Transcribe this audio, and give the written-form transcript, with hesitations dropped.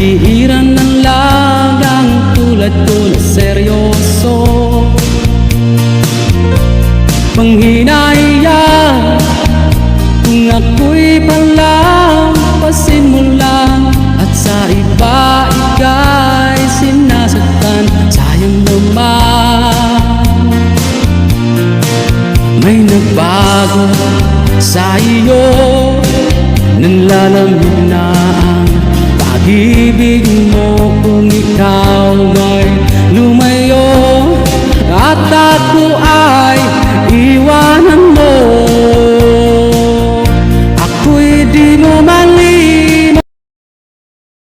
Bihira ng lagang tulad ko na seryoso, panghinaya kung ako'y palampasin mo lang, at sa iba ika'y sinasaktan. Sayang naman, may nagbago sa iyo, nanlalamig na